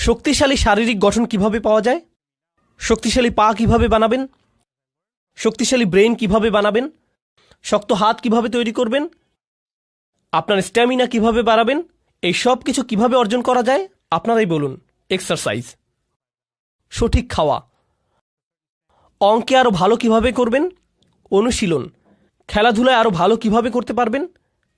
শক্তিশালী শারীরিক গঠন কিভাবে পাওয়া যায়, শক্তিশালী পা কিভাবে বানাবেন, শক্তিশালী ব্রেন কিভাবে বানাবেন, শক্ত হাত কিভাবে তৈরি করবেন, আপনার স্ট্যামিনা কিভাবে বাড়াবেন, এই সব কিছু কিভাবে অর্জন করা যায় আপনারাই বলুন। এক্সারসাইজ, সঠিক খাওয়া, অঙ্কে আরও ভালো কিভাবে করবেন, অনুশীলন, খেলাধুলায় আরও ভালো কিভাবে করতে পারবেন,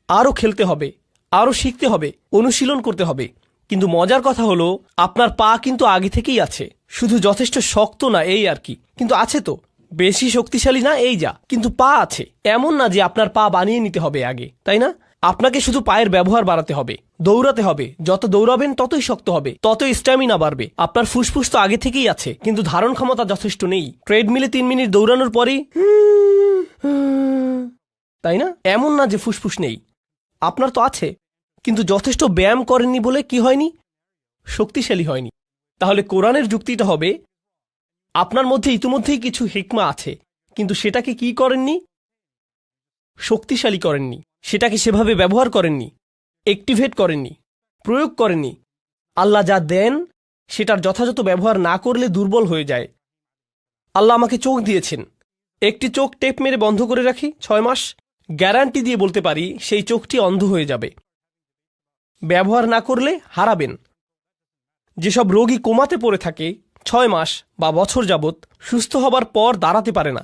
আরও খেলতে হবে, আরও শিখতে হবে, অনুশীলন করতে হবে। কিন্তু মজার কথা হলো আপনার পা কিন্তু আগে থেকেই আছে, শুধু যথেষ্ট শক্ত না এই আর কি, কিন্তু আছে তো, বেশি শক্তিশালী না এই যা, কিন্তু পা আছে। এমন না যে আপনার পা বানিয়ে নিতে হবে আগে, তাই না? আপনাকে শুধু পায়ের ব্যবহার বাড়াতে হবে, দৌড়াতে হবে, যত দৌড়াবেন ততই শক্ত হবে, ততই স্ট্যামিনা বাড়বে। আপনার ফুসফুস তো আগে থেকেই আছে, কিন্তু ধারণ ক্ষমতা যথেষ্ট নেই। ট্রেডমিলে 3 মিনিট দৌড়ানোর পরেই তাই না? এমন না যে ফুসফুস নেই, আপনার তো আছে, কিন্তু যথেষ্ট ব্যায়াম করেননি বলে কি হয়নি, শক্তিশালী হয়নি। তাহলে কোরআনের যুক্তিটা হবে আপনার মধ্যে ইতিমধ্যেই কিছু হিকমা আছে, কিন্তু সেটাকে কি করেননি, শক্তিশালী করেননি, সেটাকে সেভাবে ব্যবহার করেননি, অ্যাক্টিভেট করেননি, প্রয়োগ করেননি। আল্লাহ যা দেন সেটার যথাযথ ব্যবহার না করলে দুর্বল হয়ে যায়। আল্লাহ আমাকে চোখ দিয়েছেন, একটি চোখ টেপ মেরে বন্ধ করে রাখি 6 মাস, গ্যারান্টি দিয়ে বলতে পারি সেই চোখটি অন্ধ হয়ে যাবে। ব্যবহার না করলে হারাবেন। যেসব রোগী কোমাতে পড়ে থাকে 6 মাস বা বছর যাবৎ, সুস্থ হবার পর দাঁড়াতে পারে না,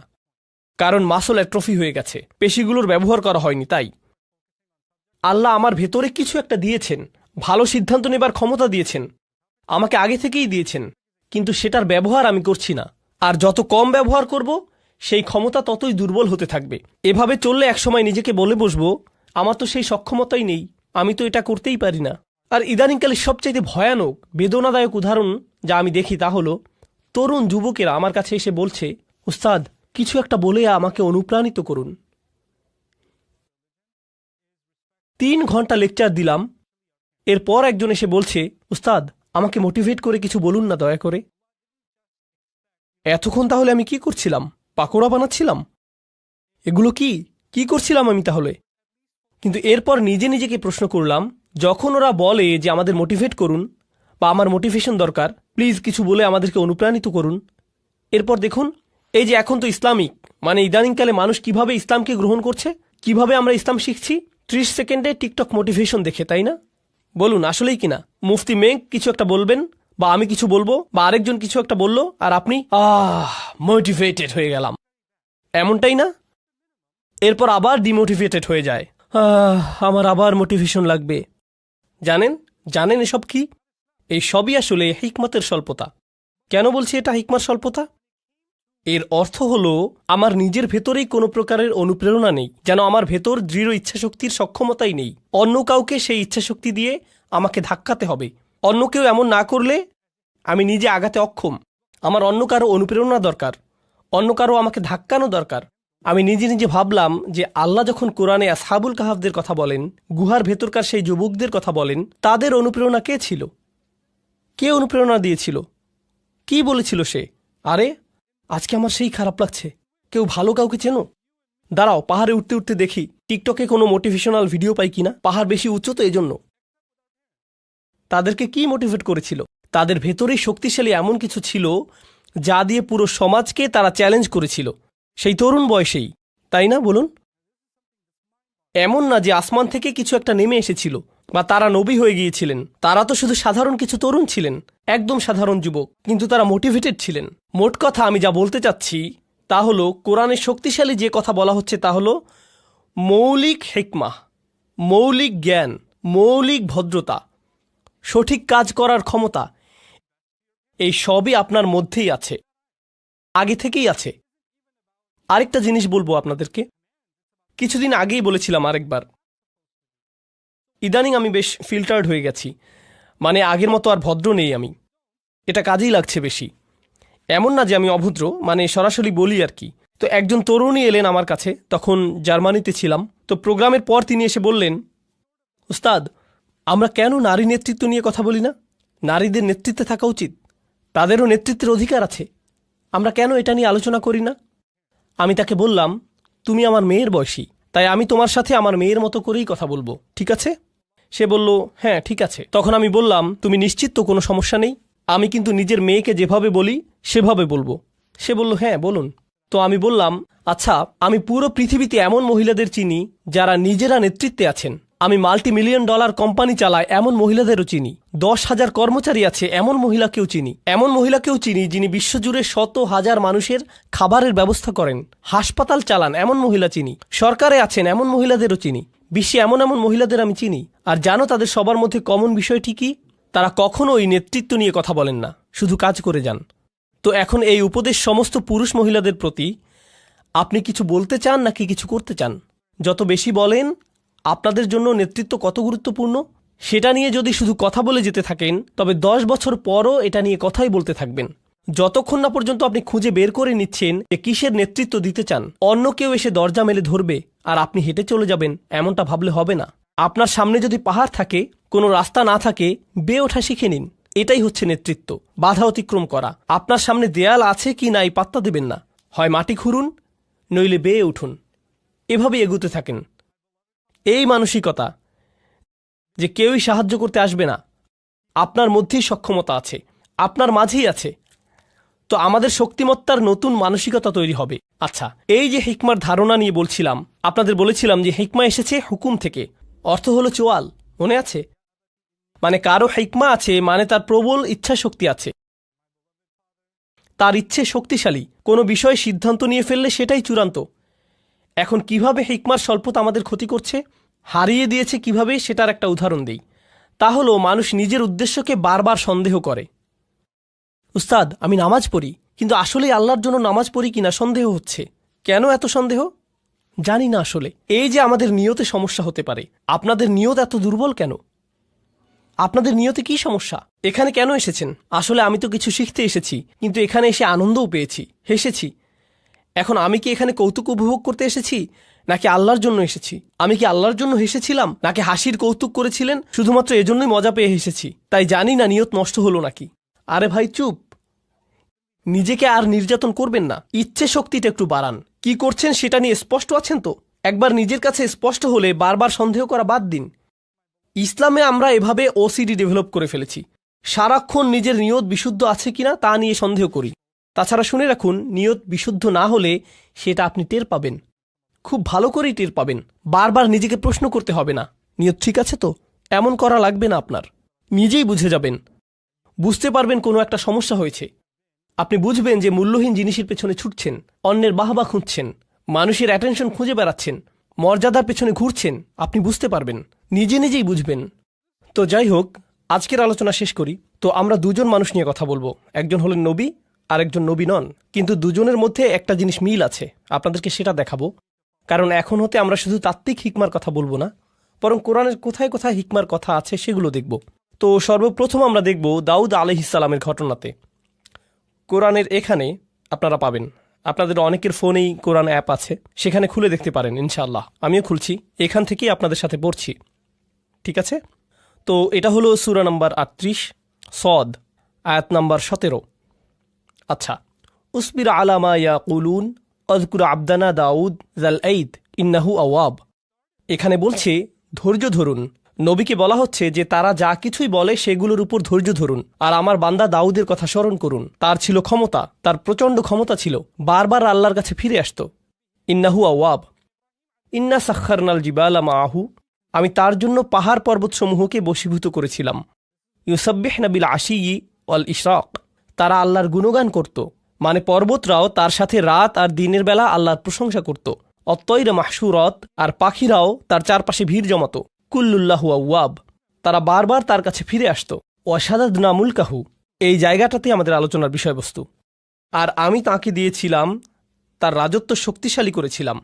কারণ মাসল অ্যাট্রফি হয়ে গেছে, পেশিগুলোর ব্যবহার করা হয়নি। তাই আল্লাহ আমার ভেতরে কিছু একটা দিয়েছেন, ভালো সিদ্ধান্ত নেবার ক্ষমতা দিয়েছেন, আমাকে আগে থেকেই দিয়েছেন, কিন্তু সেটার ব্যবহার আমি করছি না। আর যত কম ব্যবহার করব সেই ক্ষমতা ততই দুর্বল হতে থাকবে। এভাবে চললে একসময় নিজেকে বলে বসবো আমার তো সেই সক্ষমতাই নেই, আমি তো এটা করতেই পারি না। আর ইদানিংকালে সবচাইতে ভয়ানক বেদনাদায়ক উদাহরণ যা আমি দেখি তা হলো তরুণ যুবকেরা আমার কাছে এসে বলছে, উস্তাদ কিছু একটা বলে আমাকে অনুপ্রাণিত করুন। 3 ঘন্টা লেকচার দিলাম, এরপর একজন এসে বলছে, উস্তাদ আমাকে মোটিভেট করে কিছু বলুন না দয়া করে। এতক্ষণ তাহলে আমি কি করছিলাম? পাকোড়া বানাচ্ছিলাম? এগুলো কি করছিলাম আমি তাহলে? কিন্তু এরপর নিজে নিজেকে প্রশ্ন করলাম, যখন ওরা বলে যে আমাদের মোটিভেট করুন বা আমার মোটিভেশন দরকার, প্লিজ কিছু বলে আমাদেরকে অনুপ্রাণিত করুন, এরপর দেখুন এই যে এখন তো ইসলামিক মানে ইদানিংকালে মানুষ কিভাবে ইসলামকে গ্রহণ করছে, কিভাবে আমরা ইসলাম শিখছি 30 সেকেন্ডে টিকটক মোটিভেশন দেখে, তাই না? বলুন আসলেই কিনা? মুফতি মেঘ কিছু একটা বলবেন বা আমি কিছু বলবো বা আরেকজন কিছু একটা বলল আর আপনি মোটিভেটেড হয়ে গেলাম, এমনটাই না? এরপর আবার ডিমোটিভেটেড হয়ে যায়, আমার আবার মোটিভেশন লাগবে। জানেন এসব কি? এই সবই আসলে হিকমতের স্বল্পতা। কেন বলছি এটা হিকমত স্বল্পতা? এর অর্থ হলো আমার নিজের ভেতরেই কোনো প্রকারের অনুপ্রেরণা নেই, যেন আমার ভেতর দৃঢ় ইচ্ছাশক্তির সক্ষমতাই নেই। অন্য কাউকে সেই ইচ্ছাশক্তি দিয়ে আমাকে ধাক্কাতে হবে। অন্য কেউ এমন না করলে আমি নিজে আগাতে অক্ষম। আমার অন্য কারো অনুপ্রেরণা দরকার, অন্য কারো আমাকে ধাক্কানো দরকার। আমি নিজে নিজে ভাবলাম যে আল্লাহ যখন কোরআনে আসহাবুল কাহাফদের কথা বলেন, গুহার ভেতরকার সেই যুবকদের কথা বলেন, তাদের অনুপ্রেরণা কে ছিল? কে অনুপ্রেরণা দিয়েছিল? কি বলেছিল সে? আরে আজকে আমার সেই খারাপ লাগছে, কেউ ভালো কাউকে চেনো? দাঁড়াও পাহাড়ে উঠতে উঠতে দেখি টিকটকে কোনো মোটিভেশনাল ভিডিও পাই কিনা। পাহাড় বেশি উচ্চ তো এজন্য। তাদেরকে কি মোটিভেট করেছিল? তাদের ভেতরেই শক্তিশালী এমন কিছু ছিল যা দিয়ে পুরো সমাজকে তারা চ্যালেঞ্জ করেছিল, সেই তরুণ বয়সেই, তাই না? বলুন। এমন না যে আসমান থেকে কিছু একটা নেমে এসেছিল বা তারা নবী হয়ে গিয়েছিলেন। তারা তো শুধু সাধারণ কিছু তরুণ ছিলেন, একদম সাধারণ যুবক, কিন্তু তারা মোটিভেটেড ছিলেন। মোট কথা আমি যা বলতে চাচ্ছি তা হলো কোরআনের শক্তিশালী যে কথা বলা হচ্ছে তা হলো মৌলিক হিকমাহ, মৌলিক জ্ঞান, মৌলিক ভদ্রতা, সঠিক কাজ করার ক্ষমতা, এই সবই আপনার মধ্যেই আছে, আগে থেকেই আছে। আরেকটা জিনিস বলবো আপনাদেরকে, কিছুদিন আগেই বলেছিলাম আরেকবার, ইদানিং আমি বেশ ফিল্টার্ড হয়ে গেছি, মানে আগের মতো আর ভদ্র নেই আমি, এটা কাজেই লাগছে বেশি। এমন না যে আমি অভদ্র, মানে সরাসরি বলি আর কি। তো একজন তরুণী এলেন আমার কাছে, তখন জার্মানিতে ছিলাম। তো প্রোগ্রামের পর তিনি এসে বললেন, উস্তাদ আমরা কেন নারী নেতৃত্ব নিয়ে কথা বলি না? নারীদের নেতৃত্বে থাকা উচিত, তাদেরও নেতৃত্বের অধিকার আছে, আমরা কেন এটা নিয়ে আলোচনা করি না? আমি তাকে বললাম, তুমি আমার মেয়ের বয়সী, তাই আমি তোমার সাথে আমার মেয়ের মতো করেই কথা বলবো, ঠিক আছে? সে বলল, হ্যাঁ ঠিক আছে। তখন আমি বললাম, তুমি নিশ্চিত তো কোনো সমস্যা নেই? আমি কিন্তু নিজের মেয়েকে যেভাবে বলি সেভাবে বলবো। সে বলল, হ্যাঁ বলুন। তো আমি বললাম, আচ্ছা, আমি পুরো পৃথিবীতে এমন মহিলাদের চিনি যারা নিজেরা নেতৃত্বে আছেন। আমি $multi-million কোম্পানি চালাই এমন মহিলাদেরও চিনি। 10,000 কর্মচারী আছে এমন মহিলাকেও চিনি। এমন মহিলাকেও চিনি যিনি বিশ্বজুড়ে শত হাজার মানুষের খাবারের ব্যবস্থা করেন। হাসপাতাল চালান এমন মহিলা চিনি। সরকারে আছেন এমন মহিলাদেরও চিনি। বিশ্বে এমন এমন মহিলাদের আমি চিনি। আর জানো তাদের সবার মধ্যে কমন বিষয়টি কি? তারা কখনোই নেতৃত্ব নিয়ে কথা বলেন না, শুধু কাজ করে যান। তো এখন এই উপদেশ সমস্ত পুরুষ মহিলাদের প্রতি, আপনি কিছু বলতে চান নাকি কিছু করতে চান? যত বেশি বলেন আপনাদের জন্য নেতৃত্ব কত গুরুত্বপূর্ণ সেটা নিয়ে যদি শুধু কথা বলে যেতে থাকেন, তবে 10 বছর পরও এটা নিয়ে কথাই বলতে থাকবেন, যতক্ষণ না পর্যন্ত আপনি খুঁজে বের করে নিচ্ছেন যে কিসের নেতৃত্ব দিতে চান। অন্য কেউ এসে দরজা মেলে ধরবে আর আপনি হেঁটে চলে যাবেন, এমনটা ভাবলে হবে না। আপনার সামনে যদি পাহাড় থাকে, কোনো রাস্তা না থাকে, বেয়ে ওঠা শিখে নিন। এটাই হচ্ছে নেতৃত্ব, বাধা অতিক্রম করা। আপনার সামনে দেয়াল আছে কি নাই পাত্তা দেবেন না, হয় মাটি খুঁড়ুন নইলে বেয়ে উঠুন, এভাবেই এগুতে থাকেন। এই মানসিকতা যে কেউই সাহায্য করতে আসবে না, আপনার মধ্যেই সক্ষমতা আছে, আপনার মাঝেই আছে। তো আমাদের শক্তিমত্তার নতুন মানসিকতা তৈরি হবে। আচ্ছা, এই যে হিকমার ধারণা নিয়ে বলছিলাম, আপনাদের বলেছিলাম যে হিকমা এসেছে হুকুম থেকে, অর্থ হলো চোয়াল, মনে আছে? মানে কারো হিকমা আছে মানে তার প্রবল ইচ্ছা শক্তি আছে, তার ইচ্ছে শক্তিশালী। কোনো বিষয়ে সিদ্ধান্ত নিয়ে ফেললে সেটাই চূড়ান্ত। এখন কিভাবে হিকমার স্বল্পতা আমাদের ক্ষতি করছে, হারিয়ে দিয়েছে কিভাবে, সেটার একটা উদাহরণ দিই। তা হলো মানুষ নিজের উদ্দেশ্যকে বারবার সন্দেহ করে। উস্তাদ, আমি নামাজ পড়ি, কিন্তু আসলেই আল্লাহর জন্য নামাজ পড়ি কিনা সন্দেহ হচ্ছে। কেন এত সন্দেহ? জানি না আসলে। এই যে আমাদের নিয়তে সমস্যা হতে পারে। আপনাদের নিয়ত এত দুর্বল কেন? আপনাদের নিয়তে কি সমস্যা? এখানে কেন এসেছেন? আসলে আমি তো কিছু শিখতে এসেছি, কিন্তু এখানে এসে আনন্দও পেয়েছি, হেসেছি। এখন আমি কি এখানে কৌতুক উপভোগ করতে এসেছি নাকি আল্লাহর জন্য এসেছি? আমি কি আল্লাহর জন্য হেসেছিলাম নাকি হাসির কৌতুক করেছিলেন শুধুমাত্র এজন্যই মজা পেয়ে হেসেছি? তাই জানি না নিয়ত নষ্ট হলো নাকি। আরে ভাই চুপ, নিজেকে আর নির্যাতন করবেন না, ইচ্ছে শক্তিটা একটু বাড়ান। কি করছেন সেটা নিয়ে স্পষ্ট আছেন তো? একবার নিজের কাছে স্পষ্ট হলে বারবার সন্দেহ করা বাদ দিন। ইসলামে আমরা এভাবে ওসিডি ডেভেলপ করে ফেলেছি, সারাক্ষণ নিজের নিয়ত বিশুদ্ধ আছে কিনা তা নিয়ে সন্দেহ করি। তাছাড়া শুনে রাখুন, নিয়ত বিশুদ্ধ না হলে সেটা আপনি টের পাবেন, খুব ভালো করেই টের পাবেন। বারবার নিজেকে প্রশ্ন করতে হবে না, নিয়ত ঠিক আছে তো? এমন করা লাগবে না আপনার। নিজেই বুঝে যাবেন, বুঝতে পারবেন কোনো একটা সমস্যা হয়েছে। আপনি বুঝবেন যে মূল্যহীন জিনিসের পেছনে ছুটছেন, অন্যের বাহবা খুঁজছেন, মানুষের অ্যাটেনশন খুঁজে বেড়াচ্ছেন, মর্যাদার পেছনে ঘুরছেন। আপনি বুঝতে পারবেন, নিজে নিজেই বুঝবেন। তো যাই হোক, আজকের আলোচনা শেষ করি। তো আমরা দুজন মানুষ নিয়ে কথা বলবো, একজন হলেন নবী আর একজন নবী নন, কিন্তু দুজনের মধ্যে একটা জিনিস মিল আছে, আপনাদেরকে সেটা দেখাবো। কারণ এখন হতে আমরা শুধু তাত্ত্বিক হিকমার কথা বলবো না, বরং কোরআনের কোথায় কোথায় হিকমার কথা আছে সেগুলো দেখব। তো সর্বপ্রথম আমরা দেখব দাউদ আলাইহিস সালামের ঘটনাতে। কোরআনের এখানে আপনারা পাবেন, আপনাদের অনেকের ফোনেই কোরআন অ্যাপ আছে, সেখানে খুলে দেখতে পারেন ইনশাআল্লাহ। আমিও খুলছি, এখান থেকেই আপনাদের সাথে পড়ছি, ঠিক আছে? তো এটা হলো সূরা নাম্বার 38 সদ, আয়াত নাম্বার 17। আচ্ছা, উসবির আলামা ইয়াকুলুন আযকুর আবদানা দাউদ জাল আইদ ইন্নাহু আওয়াব। এখানে বলছে ধৈর্য ধরুন। নবীকে বলা হচ্ছে যে তারা যা কিছুই বলে সেগুলোর উপর ধৈর্য ধরুন, আর আমার বান্দা দাউদের কথা স্মরণ করুন। তার ছিল ক্ষমতা, তার প্রচণ্ড ক্ষমতা ছিল, বারবার আল্লাহর কাছে ফিরে আসত। ইন্নাহু আওয়াব। ইন্না সাখখারনাল জিবালা মাআহু, আমি তার জন্য পাহাড় পর্বতসমূহকে বশীভূত করেছিলাম। ইউসাব্বিহনা বিল আশিয়্যি ওয়াল ইশরাক, তারা আল্লাহর গুণগান করত, মানে পর্বতরাও তার সাথে রাত আর দিনের বেলা আল্লাহর প্রশংসা করত। অত্তয়রা মাহশুরত, আর পাখিরাও তার চারপাশে ভিড় জমাত। কুল্লুল্লাহু আওয়াব, তারা বারবার তার কাছে ফিরে আসত। ওয়াশাদাদনা মুলকাহু, এই জায়গাটাতে আমাদের আলোচনার বিষয়বস্তু। আর আমি তাকে দিয়েছিলাম, তার রাজত্ব শক্তিশালী করেছিলাম।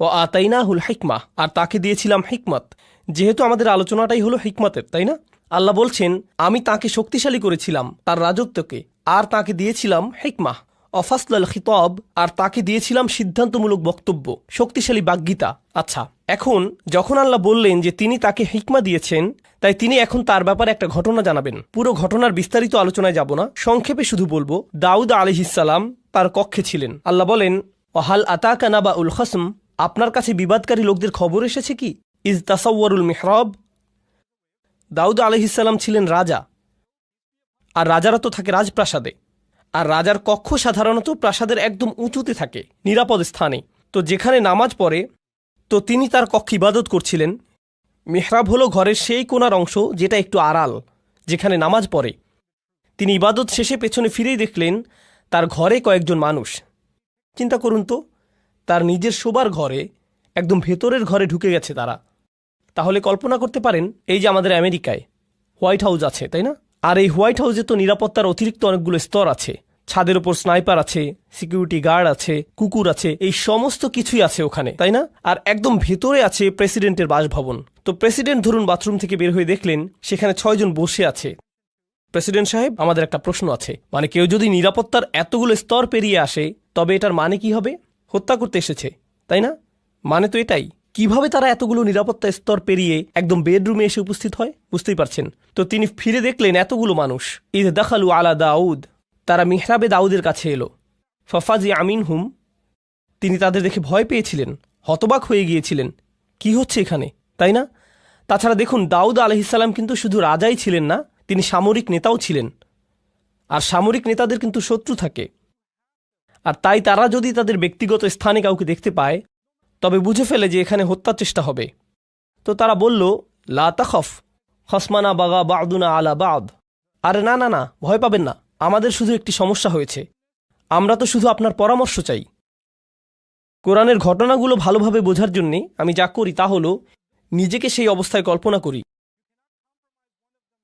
ও আতাইনাহুল হিকমা, আর তাকে দিয়েছিলাম হিকমত। যেহেতু আমাদের আলোচনাটাই হলো হিকমতের, তাই না? আল্লাহ বলছেন আমি তাকে শক্তিশালী করেছিলাম, তার রাজত্বকে, আর তাকে দিয়েছিলাম হিকমা অফাসলাল খিতাব, আর তাকে দিয়েছিলাম সিদ্ধান্তমূলক বক্তব্য, শক্তিশালী বাগ্মিতা। আচ্ছা, এখন যখন আল্লাহ বললেন যে তিনি তাকে হিকমা দিয়েছেন, তাই তিনি এখন তার ব্যাপারে একটা ঘটনা জানাবেন। পুরো ঘটনার বিস্তারিত আলোচনায় যাব না, সংক্ষেপে শুধু বলবো দাউদ আলাইহিস সালাম তার কক্ষে ছিলেন। আল্লাহ বলেন ওয়াহাল আতাকা নাবাউল খসম, আপনার কাছে বিবাদকারী লোকদের খবর এসেছে কি? ইজ তাসাওয়ারুল মিহরাব, দাউদ আলাইহিস সালাম ছিলেন রাজা, আর রাজারা তো থাকে রাজপ্রাসাদে, আর রাজার কক্ষ সাধারণত প্রাসাদের একদম উঁচুতে থাকে, নিরাপদ স্থানে। তো যেখানে নামাজ পড়ে, তো তিনি তার কক্ষে ইবাদত করছিলেন। মেহরাব হলো ঘরের সেই কোণার অংশ যেটা একটু আড়াল, যেখানে নামাজ পড়ে। তিনি ইবাদত শেষে পেছনে ফিরেই দেখলেন তার ঘরে কয়েকজন মানুষ। চিন্তা করুন তো, তার নিজের শোবার ঘরে, একদম ভেতরের ঘরে ঢুকে গেছে তারা। তাহলে কল্পনা করতে পারেন, এই যে আমাদের আমেরিকায় হোয়াইট হাউস আছে, তাই না? আর এই হোয়াইট হাউসে তো নিরাপত্তার অতিরিক্ত অনেকগুলো স্তর আছে। ছাদের ওপর স্নাইপার আছে, সিকিউরিটি গার্ড আছে, কুকুর আছে, এই সমস্ত কিছুই আছে ওখানে, তাই না? আর একদম ভেতরে আছে প্রেসিডেন্টের বাসভবন। তো প্রেসিডেন্ট ধরুন বাথরুম থেকে বের হয়ে দেখলেন সেখানে 6 জন বসে আছে। প্রেসিডেন্ট সাহেব, আমাদের একটা প্রশ্ন আছে, মানে কেউ যদি নিরাপত্তার এতগুলো স্তর পেরিয়ে আসে, তবে এটার মানে কি হবে? হত্যা করতে এসেছে, তাই না? মানে তো এটাই। কিভাবে তারা এতগুলো নিরাপত্তা স্তর পেরিয়ে একদম বেডরুমে এসে উপস্থিত হয়, বুঝতেই পারছেন। তো তিনি ফিরে দেখলেন এতগুলো মানুষ। ইদ দাখালু আলা দাউদ, তারা মিহরাবে দাউদের কাছে এলো। ফাফাজি আমিন হুম, তিনি তাদের দেখে ভয় পেয়েছিলেন, হতবাক হয়ে গিয়েছিলেন। কি হচ্ছে এখানে, তাই না? তাছাড়া দেখুন, দাউদ আলাইহিসসালাম কিন্তু শুধু রাজাই ছিলেন না, তিনি সামরিক নেতাও ছিলেন। আর সামরিক নেতাদের কিন্তু শত্রু থাকে। আর তাই তারা যদি তাদের ব্যক্তিগত স্থানে কাউকে দেখতে পায়, তবে বুঝে ফেলে যে এখানে হত্যার চেষ্টা হবে। তো তারা বলল, লা তাখফ খসমানা বাগা বাদুনা আলা বাদ। আরে না না না, ভয় পাবেন না, আমাদের শুধু একটি সমস্যা হয়েছে। আমরা তো শুধু আপনার পরামর্শ চাই। কোরআনের ঘটনাগুলো ভালোভাবে বোঝার জন্যে আমি যা করি তা হলো নিজেকে সেই অবস্থায় কল্পনা করি।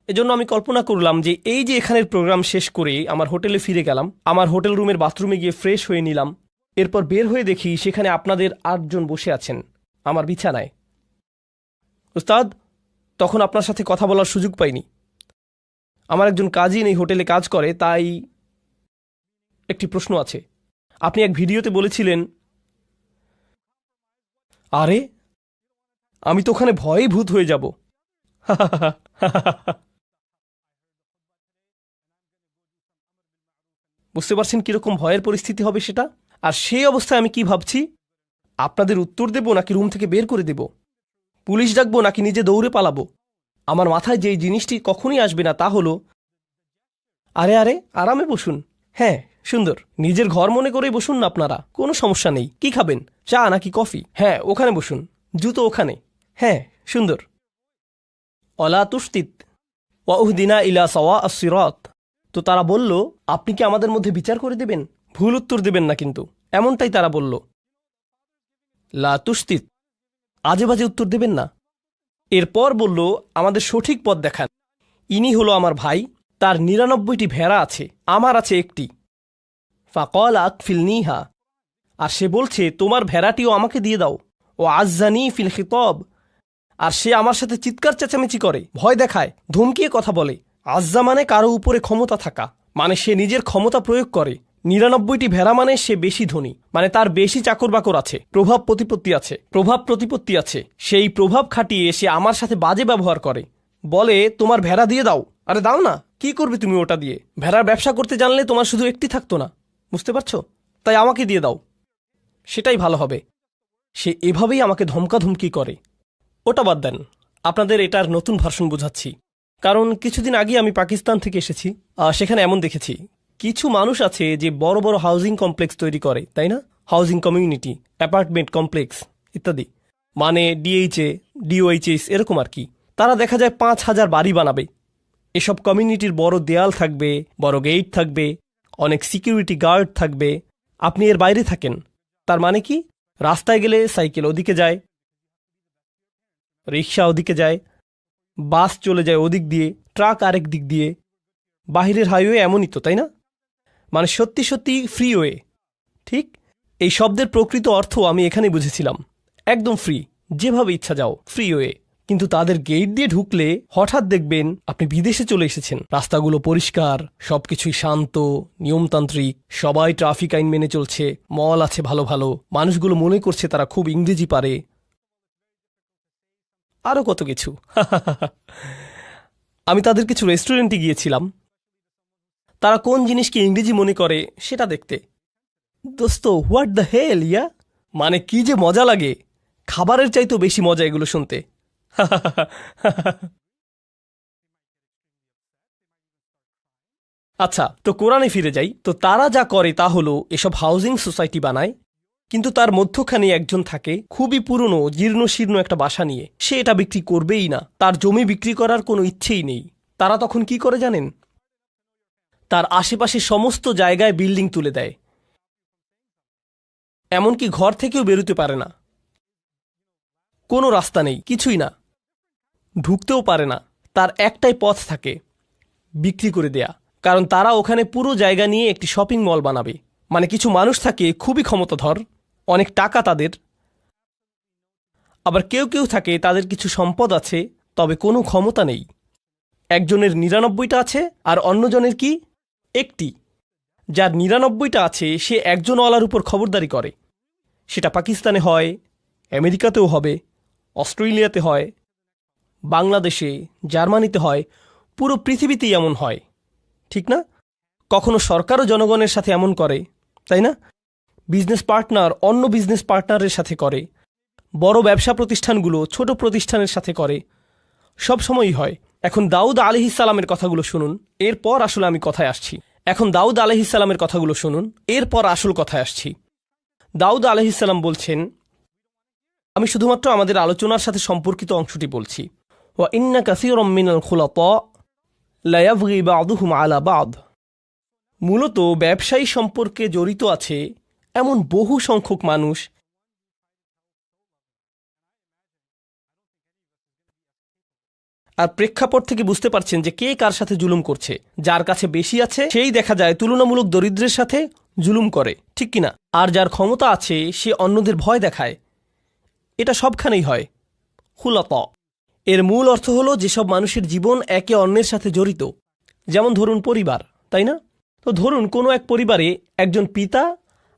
এজন্য আমি কল্পনা করলাম যে এই যে এখানের প্রোগ্রাম শেষ করে আমার হোটেলে ফিরে গেলাম, আমার হোটেল রুমের বাথরুমে গিয়ে ফ্রেশ হয়ে নিলাম, এরপর বের হয়ে দেখি সেখানে আপনাদের 8 জন বসে আছেন আমার বিছানায়। উস্তাদ, তখন আপনার সাথে কথা বলার সুযোগ পাইনি। আমার একজন কাজিন এই হোটেলে কাজ করে, তাই একটি প্রশ্ন আছে। আপনি এক ভিডিওতে বলেছিলেন, আরে আমি তো ওখানে ভয়ে ভূত হয়ে যাব। বুঝতে পারছেন কিরকম ভয়ের পরিস্থিতি হবে সেটা? আর সেই অবস্থায় আমি কি ভাবছি, আপনাদের উত্তর দেব নাকি রুম থেকে বের করে দেব, পুলিশ ডাকবো নাকি নিজে দৌড়ে পালাবো। আমার মাথায় যেই জিনিসটি কখনই আসবে না তা হলো, আরে আরে আরামে বসুন, হ্যাঁ সুন্দর, নিজের ঘর মনে করেই বসুন না আপনারা, কোনো সমস্যা নেই। কি খাবেন, চা নাকি কফি? হ্যাঁ ওখানে বসুন, জুতো ওখানে, হ্যাঁ সুন্দর। অলা তুস্তিত ওয়াউহদিনা ইলা সাওয়া আস-সিরাত। তো তারা বলল, আপনি কি আমাদের মধ্যে বিচার করে দেবেন? ভুল উত্তর দেবেন না কিন্তু, এমনটাই তারা বলল। লা তুস্তিত, আজে বাজে উত্তর দেবেন না। এরপর বলল, আমাদের সঠিক পথ দেখান। ইনি হলো আমার ভাই, তার 99টি ভেড়া আছে, আমার আছে একটি। ফাকল আকফিলনিহা, আর সে বলছে তোমার ভেড়াটিও আমাকে দিয়ে দাও। ও আজ্জানি ফিল খিতব, আর সে আমার সাথে চিৎকার চেঁচামেচি করে, ভয় দেখায়, ধমকিয়ে কথা বলে। আজ্জা মানে কারো উপরে ক্ষমতা থাকা, মানে সে নিজের ক্ষমতা প্রয়োগ করে। 99টি ভেড়া মানে সে বেশি ধনী, মানে তার বেশি চাকর বাকর আছে, প্রভাব প্রতিপত্তি আছে। সেই প্রভাব খাটিয়ে সে আমার সাথে বাজে ব্যবহার করে, বলে তোমার ভেড়া দিয়ে দাও। আরে দাও না, কি করবে তুমি ওটা দিয়ে? ভেড়ার ব্যবসা করতে জানলে তোমার শুধু একটি থাকতো না, বুঝতে পারছো? তাই আমাকে দিয়ে দাও, সেটাই ভালো হবে। সে এভাবেই আমাকে ধমকাধমকি করে। ওটা বাদ দেন, আপনাদের এটার নতুন ভার্সন বোঝাচ্ছি। কারণ কিছুদিন আগে আমি পাকিস্তান থেকে এসেছি, সেখানে এমন দেখেছি কিছু মানুষ আছে যে বড় বড় হাউজিং কমপ্লেক্স তৈরি করে, তাই না? হাউজিং কমিউনিটি, অ্যাপার্টমেন্ট কমপ্লেক্স ইত্যাদি, মানে ডিএইচএ, ডিওএইচএস এরকম আর কি। তারা দেখা যায় 5,000 বাড়ি বানাবে। এসব কমিউনিটির বড় দেয়াল থাকবে, বড় গেট থাকবে, অনেক সিকিউরিটি গার্ড থাকবে। আপনি এর বাইরে থাকেন, তার মানে কি? রাস্তায় গেলে সাইকেল ওদিকে যায়, রিক্সা ওদিকে যায়, বাস চলে যায় ওদিক দিয়ে, ট্রাক আরেক দিক দিয়ে। বাহিরের হাইওয়ে এমনই তো, তাই না? মানে সত্যি সত্যি ফ্রিওয়ে। ঠিক এই শব্দের প্রকৃত অর্থ আমি এখানে বুঝেছিলাম, একদম ফ্রি, যেভাবে ইচ্ছা যাও, ফ্রিওয়ে। কিন্তু তাদের গেট দিয়ে ঢুকলে হঠাৎ দেখবেন আপনি বিদেশে চলে এসেছেন। রাস্তাগুলো পরিষ্কার, সবকিছুই শান্ত, নিয়মতান্ত্রিক, সবাই ট্রাফিক আইন মেনে চলছে, মল আছে ভালো ভালো, মানুষগুলো মনে করছে তারা খুব ইংরেজি পারে, আরও কত কিছু। আমি তাদের কিছু রেস্টুরেন্টে গিয়েছিলাম, তারা কোন জিনিসকে ইংরেজি মনে করে সেটা দেখতে। দোস্ত, হোয়াট দ্য হেল ইয়া, মানে কি যে মজা লাগে, খাবারের চাইতেও বেশি মজা এগুলো শুনতে। আচ্ছা, তো কোরআনে ফিরে যাই। তো তারা যা করে তা হলো এসব হাউজিং সোসাইটি বানায়, কিন্তু তার মধ্যখানে একজন থাকে খুবই পুরনো জীর্ণ শীর্ণ একটা বাসা নিয়ে। সে এটা বিক্রি করবেই না, তার জমি বিক্রি করার কোনো ইচ্ছেই নেই। তারা তখন কি করে জানেন? তার আশেপাশে সমস্ত জায়গায় বিল্ডিং তুলে দেয়, এমনকি ঘর থেকেও বেরোতে পারে না, কোনো রাস্তা নেই, কিছুই না, ঢুকতেও পারে না। তার একটাই পথ থাকে, বিক্রি করে দেয়া। কারণ তারা ওখানে পুরো জায়গা নিয়ে একটি শপিং মল বানাবে। মানে কিছু মানুষ থাকে খুবই ক্ষমতাধর, অনেক টাকা তাদের, আবার কেউ কেউ থাকে তাদের কিছু সম্পদ আছে তবে কোনো ক্ষমতা নেই। একজনের ৯৯টা আছে আর অন্যজনের কি একটি। যার ৯৯টা আছে সে একজনওয়ালার উপর খবরদারি করে। সেটা পাকিস্তানে হয়, আমেরিকাতেও হবে, অস্ট্রেলিয়াতে হয়, বাংলাদেশে, জার্মানিতে হয়, পুরো পৃথিবীতেই এমন হয়, ঠিক না? কখনো সরকারও জনগণের সাথে এমন করে, তাই না? বিজনেস পার্টনার অন্য বিজনেস পার্টনারের সাথে করে, বড় ব্যবসা প্রতিষ্ঠানগুলো ছোট প্রতিষ্ঠানের সাথে করে, সব সময়ই হয়। এখন দাউদ আলাইহিসসালামের কথাগুলো শুনুন, এরপর আসলে আমি কথায় আসছি। এখন দাউদ আলাইহিসসালামের কথাগুলো শুনুন, এরপর আসল কথায় আসছি। দাউদ আলাইহিসসালাম বলছেন, আমি শুধুমাত্র আমাদের আলোচনার সাথে সম্পর্কিত অংশটি বলছি। ওয়া ইন্না কাসীরাম মিনাল খুলাতা লা ইয়াবগি বা'দুহুম আলা বা'দ। মূলত ব্যবসায়ী সম্পর্কে জড়িত আছে এমন বহু সংখ্যক মানুষ আর প্রেক্ষাপট থেকে বুঝতে পারছেন যে কে কার সাথে জুলুম করছে। যার কাছে বেশি আছে সেই দেখা যায় তুলনামূলক দরিদ্রের সাথে জুলুম করে, ঠিক কিনা? আর যার ক্ষমতা আছে সে অন্যদের ভয় দেখায়। এটা সবখানেই হয়। খুলাতা এর মূল অর্থ হলো যেসব মানুষের জীবন একে অন্যের সাথে জড়িত। যেমন ধরুন পরিবার, তাই না? তো ধরুন কোনো এক পরিবারে একজন পিতা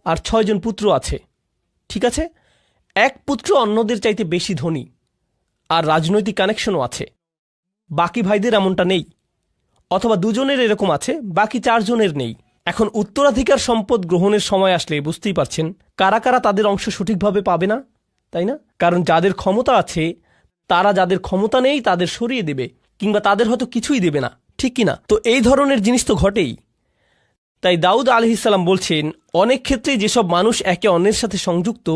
আর ৬ জন পুত্র আছে, ঠিক আছে? এক পুত্র অন্যদের চাইতে বেশি ধনী আর রাজনৈতিক কানেকশনও আছে, বাকি ভাইদের এমনটা নেই। অথবা দুজনের এরকম আছে, বাকি ৪ জনের নেই। এখন উত্তরাধিকার সম্পদ গ্রহণের সময় আসলে বুঝতেই পারছেন কারা কারা তাদের অংশ সঠিকভাবে পাবে না, তাই না? কারণ যাদের ক্ষমতা আছে তারা যাদের ক্ষমতা নেই তাদের সরিয়ে দেবে, কিংবা তাদের হয়তো কিছুই দেবে না, ঠিক কিনা? তো এই ধরনের জিনিস তো ঘটেই। তাই দাউদ আলাইহিসসালাম বলছেন, অনেক ক্ষেত্রেই যেসব মানুষ একে অন্যের সাথে সংযুক্ত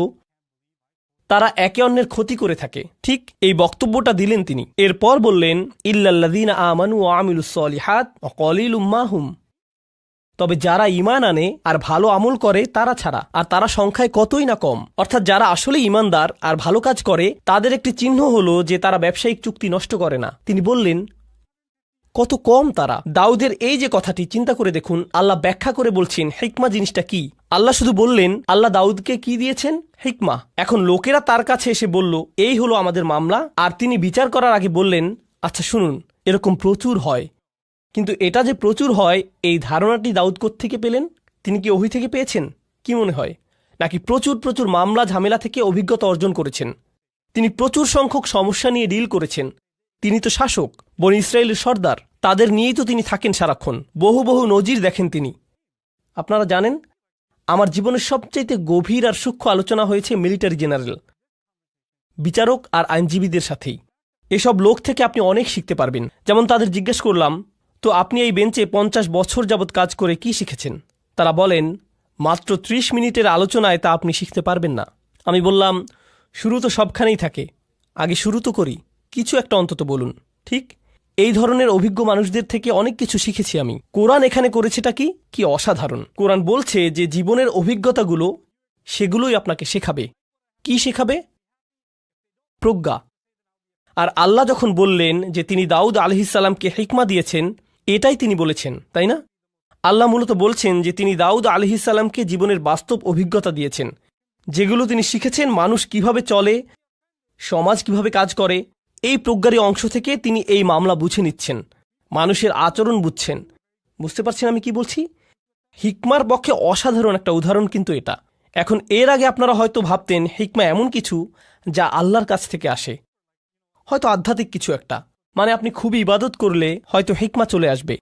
তারা একে অন্যের ক্ষতি করে থাকে। ঠিক এই বক্তব্যটা দিলেন তিনি। এরপর বললেন, ইল্লাল্লাযীনা আমানু ওয়া আমিলুস সলিহাত ওয়া কলিলুম মা হুম। তবে যারা ঈমান আনে আর ভালো আমল করে তারা ছাড়া, আর তারা সংখ্যায় কতই না কম। অর্থাৎ যারা আসলে ঈমানদার আর ভালো কাজ করে তাদের একটি চিহ্ন হলো যে তারা ব্যবসায়িক চুক্তি নষ্ট করে না। তিনি বললেন কত কম তারা। দাউদের এই যে কথাটি চিন্তা করে দেখুন, আল্লাহ ব্যাখ্যা করে বলছেন হিকমা জিনিসটা কি। আল্লাহ শুধু বললেন, আল্লাহ দাউদকে কি দিয়েছেন? হিকমা। এখন লোকেরা তার কাছে এসে বলল, এই হলো আমাদের মামলা, আর তিনি বিচার করার আগে বললেন, আচ্ছা শুনুন, এরকম প্রচুর হয়। কিন্তু এটা যে প্রচুর হয় এই ধারণাটি দাউদ কোত্থেকে পেলেন? তিনি কি ওহী থেকে পেয়েছেন? কি মনে হয়? নাকি প্রচুর প্রচুর মামলা ঝামেলা থেকে অভিজ্ঞতা অর্জন করেছেন? তিনি প্রচুর সংখ্যক সমস্যা নিয়ে ডিল করেছেন। তিনি তো শাসক, বনি ইসরায়েলের সর্দার, তাদের নিয়েই তো তিনি থাকেন সারাক্ষণ। বহু বহু নজির দেখেন তিনি। আপনারা জানেন, আমার জীবনের সবচাইতে গভীর আর সূক্ষ্ম আলোচনা হয়েছে মিলিটারি জেনারেল, বিচারক আর আইনজীবীদের সাথেই। এসব লোক থেকে আপনি অনেক শিখতে পারবেন। যেমন তাদের জিজ্ঞেস করলাম, তো আপনি এই বেঞ্চে ৫০ বছর যাবৎ কাজ করে কি শিখেছেন? তারা বলেন, মাত্র ৩০ মিনিটের আলোচনায় তা আপনি শিখতে পারবেন না। আমি বললাম, শুরু তো সবখানেই থাকে, আগে শুরু তো করি, কিছু একটা অন্তত বলুন। ঠিক এই ধরনের অভিজ্ঞ মানুষদের থেকে অনেক কিছু শিখেছি আমি। কোরআন এখানে করেছেটা কি অসাধারণ। কোরআন বলছে যে জীবনের অভিজ্ঞতাগুলো সেগুলোই আপনাকে শেখাবে। কি শেখাবে? প্রজ্ঞা। আর আল্লাহ যখন বললেন যে তিনি দাউদ আলাইহিসসালামকে হিকমা দিয়েছেন, এটাই তিনি বলেছেন, তাই না? আল্লাহ মূলত বলছেন যে তিনি দাউদ আলাইহিসসালামকে জীবনের বাস্তব অভিজ্ঞতা দিয়েছেন, যেগুলো তিনি শিখেছেন মানুষ কিভাবে চলে, সমাজ কিভাবে কাজ করে। এই প্রজ্ঞারই অংশ থেকে তিনি এই মামলা বুঝে নিচ্ছেন, মানুষের আচরণ বুঝছেন। বুঝতে পারছেন আমি কি বলছি? হিকমার পক্ষে অসাধারণ একটা উদাহরণ কিন্তু এটা। এখন এর আগে আপনারা হয়তো ভাবতেন হিকমা এমন কিছু যা আল্লাহর কাছ থেকে আসে, হয়তো আধ্যাত্মিক কিছু একটা, মানে আপনি খুবই ইবাদত করলে হয়তো হিকমা চলে আসবে।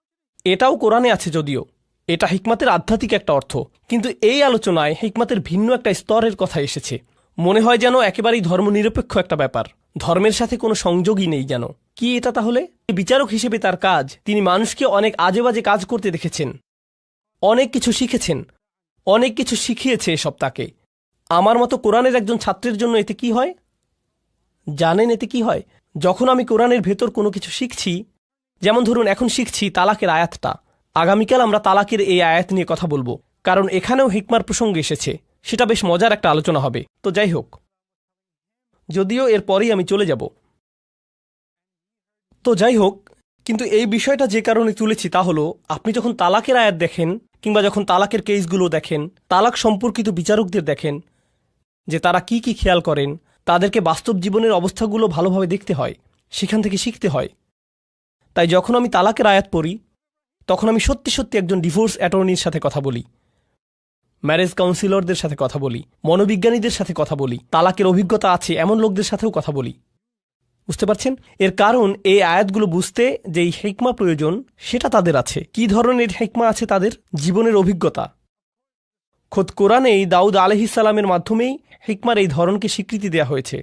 এটাও কোরআনে আছে যদিও, এটা হিকমাতের আধ্যাত্মিক একটা অর্থ। কিন্তু এই আলোচনায় হিকমাতের ভিন্ন একটা স্তরের কথা এসেছে। মনে হয় যেন একেবারেই ধর্মনিরপেক্ষ একটা ব্যাপার, ধর্মের সাথে কোনো সংযোগই নেই যেন। কি এটা তাহলে? বিচারক হিসেবে তার কাজ, তিনি মানুষকে অনেক আজেবাজে কাজ করতে দেখেছেন, অনেক কিছু শিখেছেন, অনেক কিছু শিখিয়েছে এসব তাকে। আমার মতো কোরআনের একজন ছাত্রের জন্য এতে কি হয় জানেন? এতে কি হয়, যখন আমি কোরআনের ভেতর কোনো কিছু শিখছি, যেমন ধরুন এখন শিখছি তালাকের আয়াতটা, আগামীকাল আমরা তালাকের এই আয়াত নিয়ে কথা বলবো, কারণ এখানেও হিকমার প্রসঙ্গ এসেছে। সেটা বেশ মজার একটা আলোচনা হবে। তো যাই হোক, যদিও এরপরেই আমি চলে যাব। তো যাই হোক, কিন্তু এই বিষয়টা যে কারণে তুলেছি তা হলো, আপনি যখন তালাকের আয়াত দেখেন কিংবা যখন তালাকের কেসগুলো দেখেন, তালাক সম্পর্কিত বিচারকদের দেখেন যে তারা কি কি খেয়াল করেন, তাদেরকে বাস্তব জীবনের অবস্থাগুলো ভালোভাবে দেখতে হয়, সেখান থেকে শিখতে হয়। তাই যখন আমি তালাকের আয়াত পড়ি, তখন আমি সত্যি সত্যি একজন ডিভোর্স অ্যাটর্নির সাথে কথা বলি, ম্যারেজ কাউন্সিলরদের সাথে কথা বলি, মনোবিজ্ঞানীদের সাথে কথা বলি, তালাকের অভিজ্ঞতা আছে এমন লোকদের সাথেও কথা বলি। বুঝতে পারছেন? এর কারণ এই আয়াতগুলো বুঝতে যেই হিকমা প্রয়োজন সেটা তাদের আছে। কি ধরনের হিকমা আছে তাদের? জীবনের অভিজ্ঞতা। খোদ কোরআনেই দাউদ আলাইহিসসালামের মাধ্যমেই হিকমার এই ধরনকে স্বীকৃতি দেওয়া হয়েছে।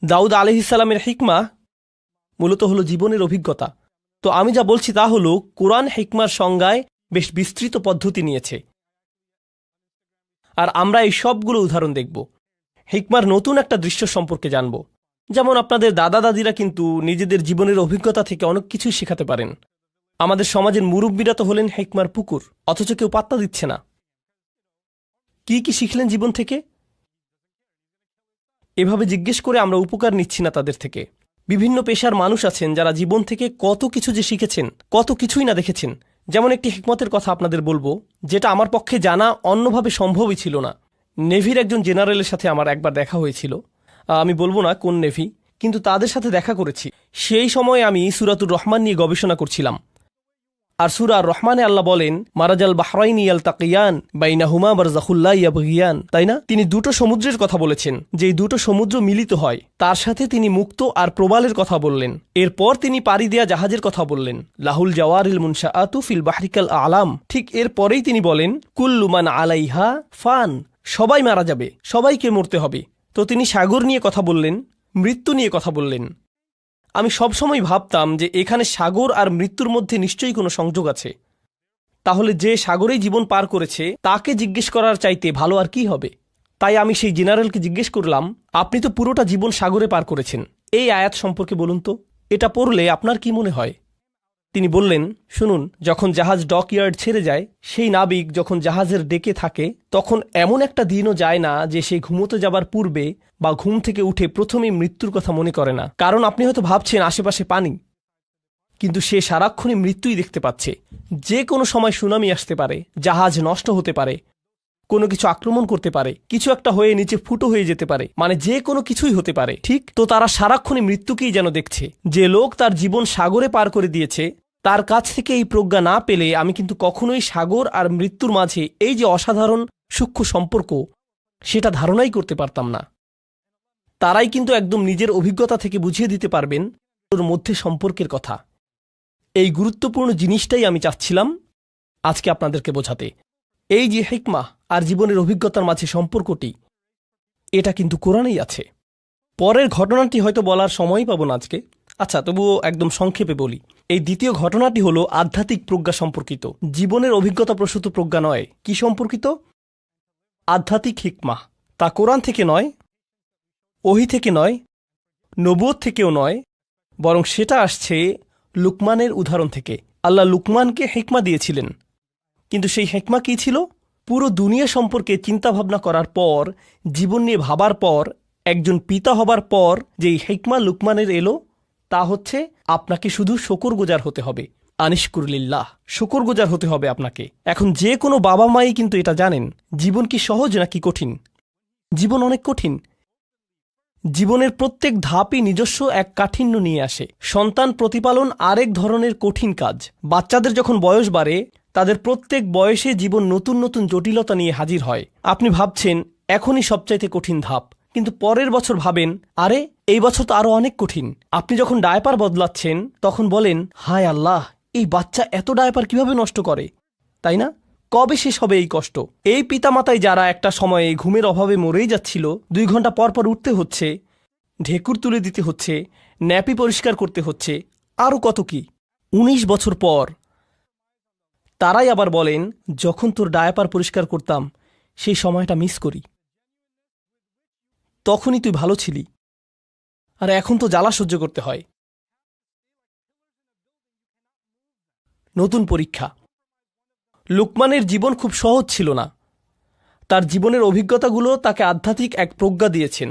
দাউদ আলাইহিসসালামের হিকমা মূলত হলো জীবনের অভিজ্ঞতা। তো আমি যা বলছি তা হলো, কোরআন হিকমার সংজ্ঞায় বেশ বিস্তৃত পদ্ধতি নিয়েছে, আর আমরা এই সবগুলো উদাহরণ দেখব। হিকমার নতুন একটা দৃশ্য সম্পর্কে জানব। যেমন আপনাদের দাদা দাদিরা কিন্তু নিজেদের জীবনের অভিজ্ঞতা থেকে অনেক কিছুই শেখাতে পারেন। আমাদের সমাজের মুরব্বীরা তো হলেন হিকমার পুকুর, অথচ কেউ পাত্তা দিচ্ছে না। কি কি শিখলেন জীবন থেকে? এভাবে জিজ্ঞেস করে আমরা উপকার নিচ্ছি না তাদের থেকে। বিভিন্ন পেশার মানুষ আছেন যারা জীবন থেকে কত কিছু যে শিখেছেন, কত কিছুই না দেখেছেন। যেমন একটি হিকমতের কথা আপনাদের বলবো, যেটা আমার পক্ষে জানা অন্যভাবে সম্ভবই ছিল না। নেভির একজন জেনারেলের সাথে আমার একবার দেখা হয়েছিল। আমি বলবো না কোন নেভি, কিন্তু তাদের সাথে দেখা করেছি। সেই সময় আমি সূরাতুর রহমান নিয়ে গবেষণা করছিলাম। আর সূরা আর রহমানে আল্লাহ বলেন, মারাজাল বাহরাইনি ইয়ালতাকিয়ান বাইনাহুমা বারযাখুল লা ইয়াবগিয়ান, তাই না? তিনি দুটো সমুদ্রের কথা বলেছেন, যেই দুটো সমুদ্র মিলিত হয়। তার সাথে তিনি মুক্ত আর প্রবালের কথা বললেন। এরপর তিনি পাড়ি দেয়া জাহাজের কথা বললেন, লাহুল জাওয়ারিল মুনশাআতু ফিল বাহরিকাল আলাম। ঠিক এরপরেই তিনি বলেন, কুল্লু মান আলাইহা ফান, সবাই মারা যাবে, সবাইকে মরতে হবে। তো তিনি সাগর নিয়ে কথা বললেন, মৃত্যু নিয়ে কথা বললেন। আমি সবসময় ভাবতাম যে এখানে সাগর আর মৃত্যুর মধ্যে নিশ্চয়ই কোনো সংযোগ আছে। তাহলে যে সাগরেই জীবন পার করেছে তাকে জিজ্ঞেস করার চাইতে ভালো আর কি হবে? তাই আমি সেই জেনারেলকে জিজ্ঞেস করলাম, আপনি তো পুরোটা জীবন সাগরে পার করেছেন, এই আয়াত সম্পর্কে বলুন তো, এটা পড়লে আপনার কি মনে হয়? তিনি বললেন, শুনুন, যখন জাহাজ ডকইয়ার্ড ছেড়ে যায়, সেই নাবিক যখন জাহাজের ডেকে থাকে, তখন এমন একটা দিনও যায় না যে সে ঘুমোতে যাবার পূর্বে বা ঘুম থেকে উঠে প্রথমেই মৃত্যুর কথা মনে করে না। কারণ আপনি হয়তো ভাবছেন আশেপাশে পানি, কিন্তু সে সারাক্ষণই মৃত্যুই দেখতে পাচ্ছে। যে কোনো সময় সুনামি আসতে পারে, জাহাজ নষ্ট হতে পারে, কোনো কিছু আক্রমণ করতে পারে, কিছু একটা হয়ে নিচে ফুটো হয়ে যেতে পারে, মানে যে কোনো কিছুই হতে পারে। ঠিক তো তারা সারাক্ষণই মৃত্যুকেই যেন দেখছে। যে লোক তার জীবন সাগরে পার করে দিয়েছে, তার কাছ থেকে এই প্রজ্ঞা না পেলে আমি কিন্তু কখনোই সাগর আর মৃত্যুর মাঝে এই যে অসাধারণ সূক্ষ্ম সম্পর্ক, সেটা ধারণাই করতে পারতাম না। তারাই কিন্তু একদম নিজের অভিজ্ঞতা থেকে বুঝিয়ে দিতে পারবেন ওর মধ্যে সম্পর্কের কথা। এই গুরুত্বপূর্ণ জিনিসটাই আমি চাচ্ছিলাম আজকে আপনাদেরকে বোঝাতে। এই যে হিকমা আর জীবনের অভিজ্ঞতার মাঝে সম্পর্কটি, এটা কিন্তু কোরআনেই আছে। পরের ঘটনাটি হয়তো বলার সময়ই পাবো না আজকে। আচ্ছা, তবুও একদম সংক্ষেপে বলি। এই দ্বিতীয় ঘটনাটি হলো আধ্যাত্মিক প্রজ্ঞা সম্পর্কিত, জীবনের অভিজ্ঞতা প্রসূত প্রজ্ঞা নয়। কি সম্পর্কিত? আধ্যাত্মিক হিকমা। তা কোরআন থেকে নয়, ওহী থেকে নয়, নবুয়ত থেকেও নয়, বরং সেটা আসছে লুকমানের উদাহরণ থেকে। আল্লাহ লুকমানকে হিকমা দিয়েছিলেন, কিন্তু সেই হিকমা কী ছিল? পুরো দুনিয়া সম্পর্কে চিন্তাভাবনা করার পর, জীবন নিয়ে ভাবার পর, একজন পিতা হবার পর যেই হিকমা লুকমানের এলো, তা হচ্ছে আপনাকে শুধু শুকরগুজার হতে হবে। আনিশকুরলিল্লাহ, শুকরগুজার হতে হবে আপনাকে। এখন যে কোনো বাবা মাই কিন্তু এটা জানেন, জীবন কি সহজ নাকি কঠিন? জীবন অনেক কঠিন। জীবনের প্রত্যেক ধাপই নিজস্ব এক কাঠিন্য নিয়ে আসে। সন্তান প্রতিপালন আরেক ধরনের কঠিন কাজ। বাচ্চাদের যখন বয়স বাড়ে, তাদের প্রত্যেক বয়সে জীবন নতুন নতুন জটিলতা নিয়ে হাজির হয়। আপনি ভাবছেন এখনই সবচাইতে কঠিন ধাপ, কিন্তু পরের বছর ভাবেন, আরে এই বছর তো আরো অনেক কঠিন। আপনি যখন ডায়পার বদলাচ্ছেন, তখন বলেন, হায় আল্লাহ, এই বাচ্চা এত ডায়পার কিভাবে নষ্ট করে, তাই না? কবে শেষ হবে এই কষ্ট? এই পিতামাতাই যারা একটা সময়ে ঘুমের অভাবে মরেই যাচ্ছিল, 2 ঘন্টা পর পর উঠতে হচ্ছে, ঢেকুর তুলে দিতে হচ্ছে, ন্যাপি পরিষ্কার করতে হচ্ছে, আরও কত কি। ১৯ বছর পর তারাই আবার বলেন, যখন তোর ডায়াপার পরিষ্কার করতাম সেই সময়টা মিস করি, তখনই তুই ভালো ছিলি, আর এখন তো জ্বালা সহ্য করতে হয়। নতুন পরীক্ষা। লুকমানের জীবন খুব সহজ ছিল না। তার জীবনের অভিজ্ঞতাগুলো তাকে আধ্যাত্মিক এক প্রজ্ঞা দিয়েছেন।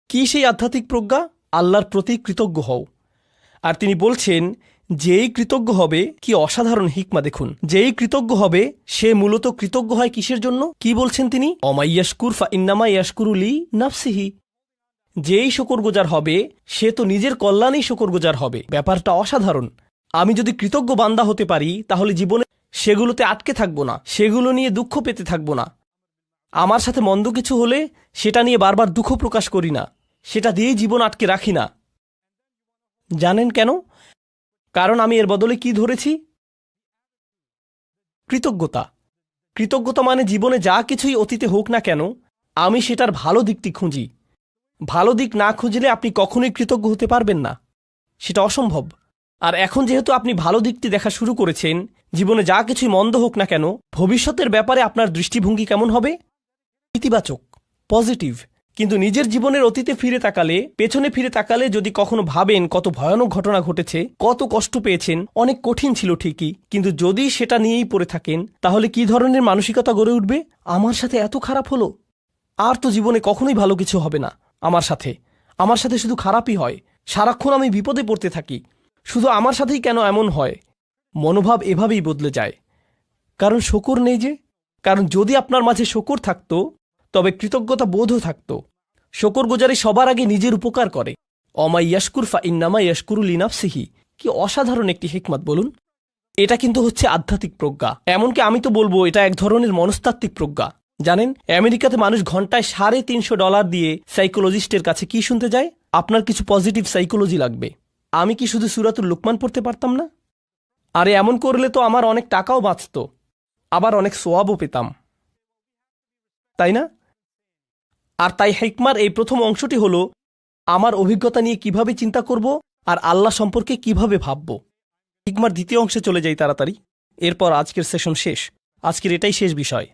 কি সেই আধ্যাত্মিক প্রজ্ঞা? আল্লাহর প্রতি কৃতজ্ঞ হও। আর তিনি বলছেন, যেই কৃতজ্ঞ হবে, কি অসাধারণ হিকমা দেখুন, যেই কৃতজ্ঞ হবে সে মূলত কৃতজ্ঞ হয় কিসের জন্য? কি বলছেন তিনি? অমাইয়াশকুর ফা ইন্নামা ইয়াশকুরুলি নাফসিহি। যেই শকরগুজার হবে সে তো নিজের কল্যাণেই শকরগুজার হবে। ব্যাপারটা অসাধারণ। আমি যদি কৃতজ্ঞ বান্দা হতে পারি তাহলে জীবনে সেগুলোতে আটকে থাকব না, সেগুলো নিয়ে দুঃখ পেতে থাকব না। আমার সাথে মন্দ কিছু হলে সেটা নিয়ে বারবার দুঃখ প্রকাশ করি না, সেটা দিয়েই জীবন আটকে রাখি না। জানেন কেন? কারণ আমি এর বদলে কি ধরেছি? কৃতজ্ঞতা। কৃতজ্ঞতা মানে জীবনে যা কিছুই অতীতে হোক না কেন, আমি সেটার ভালো দিকটি খুঁজি। ভালো দিক না খুঁজলে আপনি কখনোই কৃতজ্ঞ হতে পারবেন না, সেটা অসম্ভব। আর এখন যেহেতু আপনি ভালো দিকটি দেখা শুরু করেছেন, জীবনে যা কিছুই মন্দ হোক না কেন, ভবিষ্যতের ব্যাপারে আপনার দৃষ্টিভঙ্গি কেমন হবে? ইতিবাচক, পজিটিভ। কিন্তু নিজের জীবনের অতীতে ফিরে তাকালে, পেছনে ফিরে তাকালে যদি কখনো ভাবেন কত ভয়ানক ঘটনা ঘটেছে, কত কষ্ট পেয়েছেন, অনেক কঠিন ছিল ঠিকই, কিন্তু যদি সেটা নিয়েই পড়ে থাকেন, তাহলে কি ধরনের মানসিকতা গড়ে উঠবে? আমার সাথে এত খারাপ হলো, আর তো জীবনে কখনোই ভালো কিছু হবে না। আমার সাথে শুধু খারাপই হয়। সারাক্ষণ আমি বিপদে পড়তে থাকি। শুধু আমার সাথেই কেন এমন হয়? মনোভাব এভাবেই বদলে যায়। কারণ শকর নেই যে। কারণ যদি আপনার মাঝে শকর থাকতো, তবে কৃতজ্ঞতা বোধও থাকতো। শকরগুজারি সবার আগে নিজের উপকার করে। অমা ইয়াশকুর ফা ইন্নামা ইয়াশকুরু লিনাফসিহি। কি অসাধারণ একটি হিকমত বলুন। এটা কিন্তু হচ্ছে আধ্যাত্মিক প্রজ্ঞা। এমনকি আমি তো বলবো এটা এক ধরনের মনস্তাত্ত্বিক প্রজ্ঞা। জানেন, আমেরিকাতে মানুষ ঘন্টায় $350 দিয়ে সাইকোলজিস্টের কাছে কি শুনতে যায়? আপনার কিছু পজিটিভ সাইকোলজি লাগবে। আমি কি শুধু সূরাতুল লুকমান পড়তে পারতাম না? আরে এমন করলে তো আমার অনেক টাকাও বাঁচত, আবার অনেক সোয়াবও পেতাম, তাই না? আর তাই হিকমার এই প্রথম অংশটি হলো আমার অভিজ্ঞতা নিয়ে কিভাবে চিন্তা করব আর আল্লাহ সম্পর্কে কিভাবে ভাবব। হিকমার দ্বিতীয় অংশে চলে যাই তাড়াতাড়ি, এরপর আজকের সেশন শেষ। আজকের এটাই শেষ বিষয়।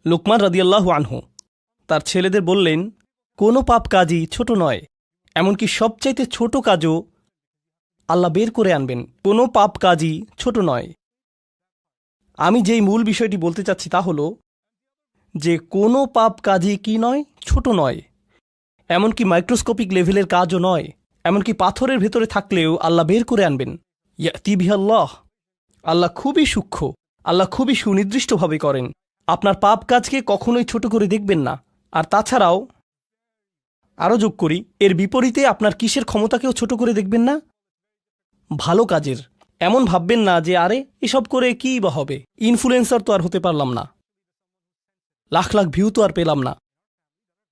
লুকমান রাদিয়াল্লাহু আনহু তার ছেলেদের বললেন, কোনো পাপ কাজই ছোট নয়, এমনকি সবচাইতে ছোট কাজও আল্লাহ বের করে আনবেন। কোনো পাপ কাজই ছোট নয়। আমি যেই মূল বিষয়টি বলতে চাচ্ছি তা হলো যে কোনো পাপ কাজই কি নয়, ছোট নয়, এমনকি মাইক্রোস্কোপিক লেভেলের কাজও নয়। এমনকি পাথরের ভেতরে থাকলেও আল্লাহ বের করে আনবেন। ইয়াতি বিহাল্লাহ। আল্লাহ খুবই সূক্ষ্ম, আল্লাহ খুবই সুনির্দিষ্টভাবে করেন। আপনার পাপ কাজকে কখনোই ছোট করে দেখবেন না। আর তাছাড়াও আরও যোগ করি, এর বিপরীতে আপনার কিসের ক্ষমতাকেও ছোট করে দেখবেন না? ভালো কাজের। এমন ভাববেন না যে আরে এসব করে কী বা হবে, ইনফ্লুয়েন্সার তো আর হতে পারলাম না, লাখ লাখ ভিউ তো আর পেলাম না।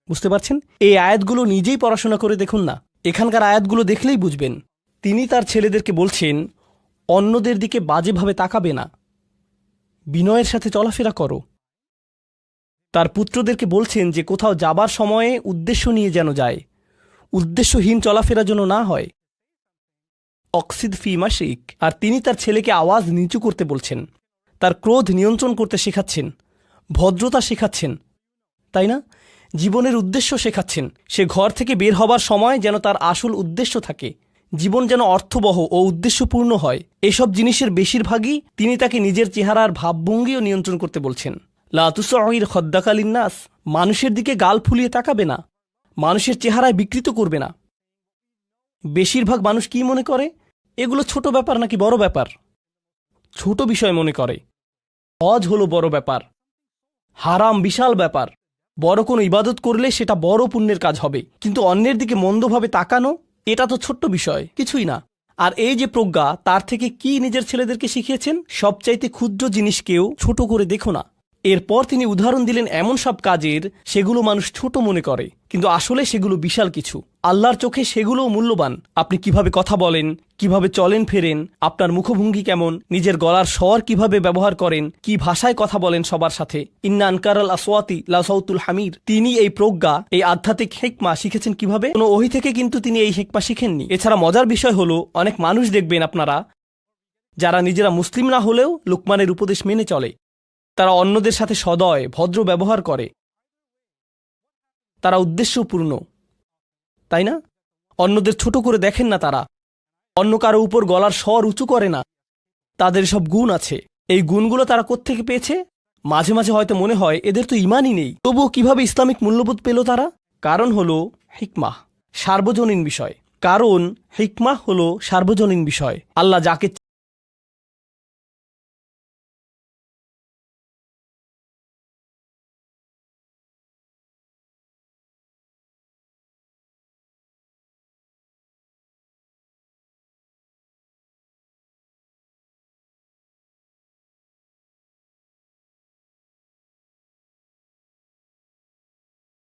বুঝতে পারছেন? এই আয়াতগুলো নিজেই পড়াশোনা করে দেখুন না। এখানকার আয়াতগুলো দেখলেই বুঝবেন। তিনি তার ছেলেদেরকে বলছেন, অন্যদের দিকে বাজেভাবে তাকাবে না, বিনয়ের সাথে চলাফেরা করো। তার পুত্রদেরকে বলছেন যে কোথাও যাবার সময়ে উদ্দেশ্য নিয়ে যেন যায়, উদ্দেশ্যহীন চলাফেরা যেন না হয়। অক্সিদ ফি মাশিক। আর তিনি তার ছেলেকে আওয়াজ নিচু করতে বলছেন, তার ক্রোধ নিয়ন্ত্রণ করতে শেখাচ্ছেন, ভদ্রতা শেখাচ্ছেন, তাই না? জীবনের উদ্দেশ্য শেখাচ্ছেন। সে ঘর থেকে বের হবার সময় যেন তার আসল উদ্দেশ্য থাকে, জীবন যেন অর্থবহ ও উদ্দেশ্যপূর্ণ হয়। এসব জিনিসের বেশিরভাগই তিনি তাকে নিজের চেহারার ভাবভঙ্গিও নিয়ন্ত্রণ করতে বলছেন। লা তুসঈর খদ্দাকা লিন্নাস। মানুষের দিকে গাল ফুলিয়ে তাকাবে না, মানুষের চেহারায় বিকৃত করবে না। বেশিরভাগ মানুষ কি মনে করে? এগুলো ছোট ব্যাপার নাকি বড় ব্যাপার? ছোট বিষয় মনে করে। হজ হলো বড় ব্যাপার, হারাম বিশাল ব্যাপার। বড় কোনো ইবাদত করলে সেটা বড় পুণ্যের কাজ হবে, কিন্তু অন্যের দিকে মন্দভাবে তাকানো এটা তো ছোট্ট বিষয়, কিছুই না। আর এই যে প্রজ্ঞা, তার থেকে কি নিজের ছেলেদেরকে শিখিয়েছেন? সবচাইতে ক্ষুদ্র জিনিসকেও ছোট করে দেখো না। এরপর তিনি উদাহরণ দিলেন এমন সব কাজের সেগুলো মানুষ ছোট মনে করে, কিন্তু আসলে সেগুলো বিশাল কিছু। আল্লাহর চোখে সেগুলোও মূল্যবান। আপনি কিভাবে কথা বলেন, কিভাবে চলেন ফেরেন, আপনার মুখভঙ্গি কেমন, নিজের গলার স্বর কিভাবে ব্যবহার করেন, কি ভাষায় কথা বলেন সবার সাথে। ইন্না আনকারাল আসওয়াতি লাসাউতুল হামির। তিনি এই প্রজ্ঞা, এই আধ্যাত্মিক হেকমা শিখেছেন কিভাবে? কোনো ওহী থেকে কিন্তু তিনি এই হেকমা শিখেননি। এছাড়া মজার বিষয় হলো, অনেক মানুষ দেখবেন আপনারা যারা নিজেরা মুসলিম না হলেও লুকমানের উপদেশ মেনে চলে। তারা অন্যদের সাথে সদয় ভদ্র ব্যবহার করে, তারা উদ্দেশ্যপূর্ণ, তাই না? অন্যদের ছোট করে দেখেন না, তারা অন্য কারো উপর গলার স্বর উঁচু করে না। তাদের সব গুণ আছে। এই গুণগুলো তারা কোত্থেকে পেয়েছে? মাঝে মাঝে হয়তো মনে হয় এদের তো ইমানই নেই, তবুও কিভাবে ইসলামিক মূল্যবোধ পেল তারা? কারণ হলো হিকমাহ, সার্বজনীন বিষয়। কারণ হিকমাহ হলো সার্বজনীন বিষয়। আল্লাহ যাকে